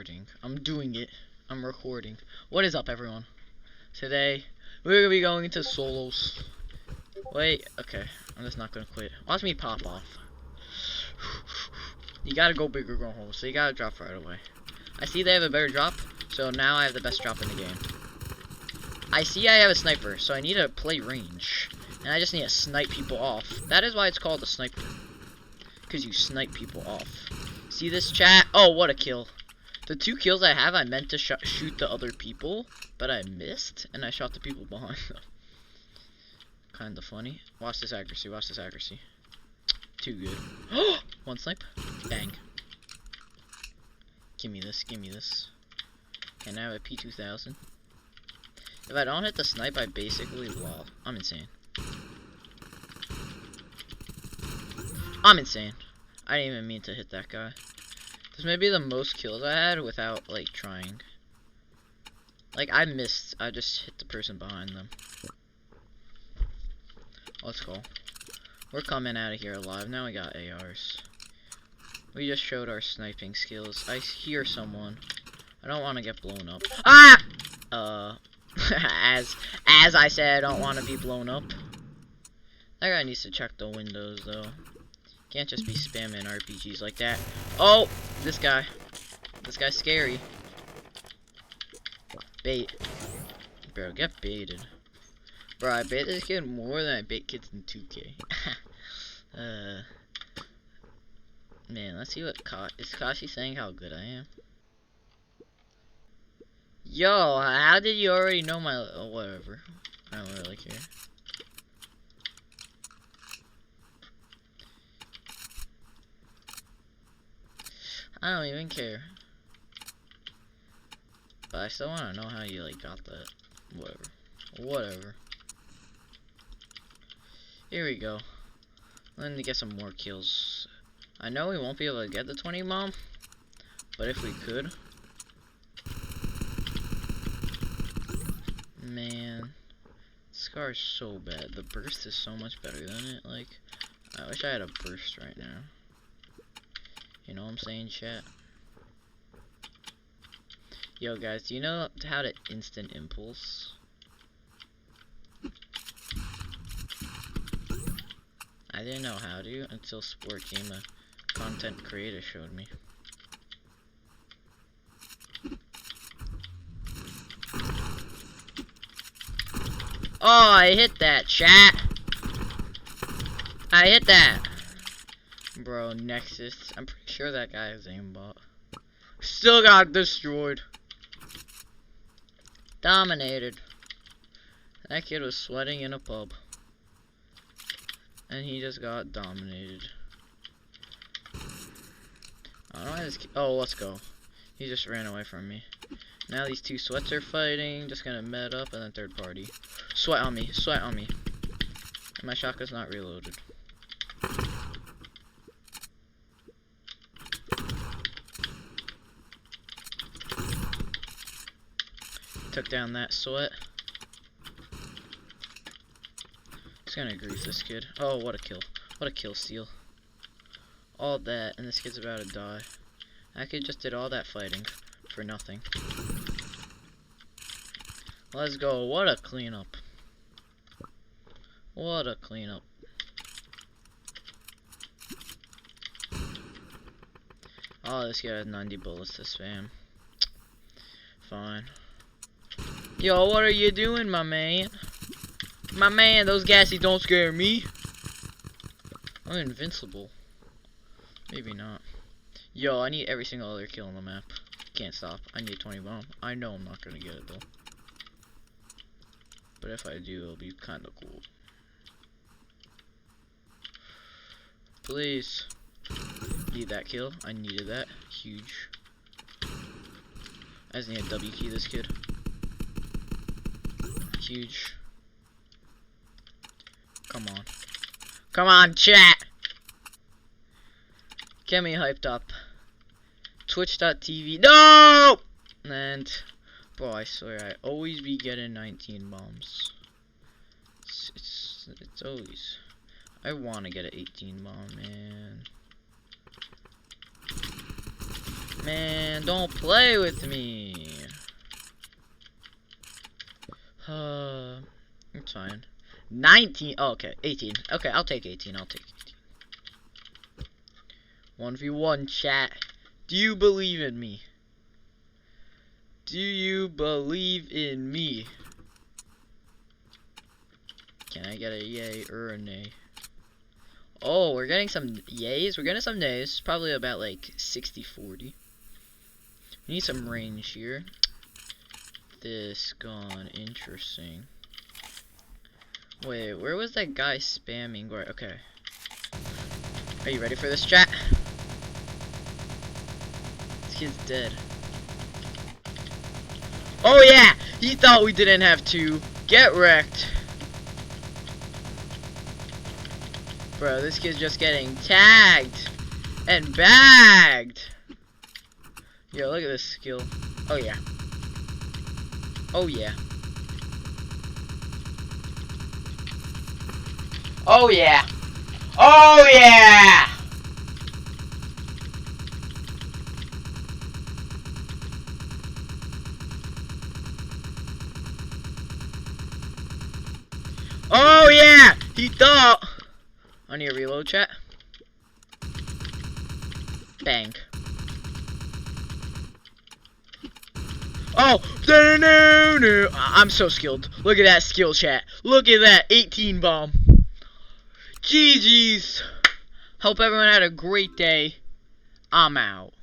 recording. I'm doing it. I'm recording. What is up, everyone? Today, we're gonna be going into solos. Wait, okay. I'm just not gonna quit. Watch me pop off. You gotta go big or go home, so you gotta drop right away. I see they have a better drop, so now I have the best drop in the game. I see I have a sniper, so I need to play range. And I just need to snipe people off. That is why it's called a sniper. Because you snipe people off. See this, chat? Oh, what a kill. The 2 kills I have, I meant to shoot the other people, but I missed, and I shot the people behind them. Kinda funny. Watch this accuracy, watch this accuracy. Too good. One snipe. Bang. Give me this, give me this. Can I have a P2000? If I don't hit the snipe, I basically wall. I'm insane. I'm insane. I didn't even mean to hit that guy. This may be the most kills I had without, like, trying. Like, I missed. I just hit the person behind them. Let's go. We're coming out of here alive. Now we got ARs. We just showed our sniping skills. I hear someone. I don't want to get blown up. Ah! As I said, I don't want to be blown up. That guy needs to check the windows, though. Can't just be spamming RPGs like that. Oh! This guy. This guy's scary. Bait. Bro, get baited. Bro, I bait this kid more than I bait kids in 2K. Man, let's see what is Kashi saying how good I am? Yo, how did you already know my... Oh, whatever. I don't really care. I don't even care. But I still want to know how you, like, got that. Whatever. Whatever. Here we go. Let me get some more kills. I know we won't be able to get the 20 bomb. But if we could... Man. Scar is so bad. The burst is so much better than it. Like, I wish I had a burst right now. You know what I'm saying, chat? Yo, guys, do you know how to instant impulse? I didn't know how to until Sport Gamer content creator showed me. Oh, I hit that, chat! I hit that! Bro, Nexus. I'm pretty sure that guy is aimbot. Still got destroyed. Dominated. That kid was sweating in a pub. And he just got dominated. I don't know why this kid... Oh, let's go. He just ran away from me. Now these 2 sweats are fighting. Just gonna med up and then third party. Sweat on me. Sweat on me. And my shotgun's not reloaded. Took down that sweat. Just gonna grief this kid. Oh, what a kill. What a kill steal. All that, and this kid's about to die. That kid just did all that fighting for nothing. Let's go. What a cleanup. What a cleanup. Oh, this guy has 90 bullets to spam. Fine. Yo, what are you doing, my man? My man, those gassies don't scare me. I'm invincible. Maybe not. Yo, I need every single other kill on the map. Can't stop. I need a 20 bomb. I know I'm not gonna get it, though. But if I do, it'll be kinda cool. Please. Need that kill. I needed that. Huge. I just need a W key this kid. Huge. Come on. Come on, chat! Get me hyped up. Twitch.tv. No! And, bro, I swear, I always be getting 19 bombs. It's always... I want to get an 18 bomb, man. Man, don't play with me. It's fine. 19. Oh, okay. 18. Okay, I'll take 18. I'll take 18. 1v1, chat. Do you believe in me? Do you believe in me? Can I get a yay or a nay? Oh, we're getting some yays. We're getting some nays. Probably about like 60-40. We need some range here. This gone. Interesting. Wait, where was that guy spamming? Right, okay. Are you ready for this, chat? This kid's dead. Oh yeah! He thought we didn't have to. Get wrecked. Bro, this kid's just getting tagged and bagged. Yo, look at this skill. Oh yeah. Oh yeah. Oh yeah. Oh yeah. Oh yeah. He thought. I need a reload, chat. Bang. Oh, no. I'm so skilled. Look at that skill, chat. Look at that 18 bomb. GG's. Hope everyone had a great day. I'm out.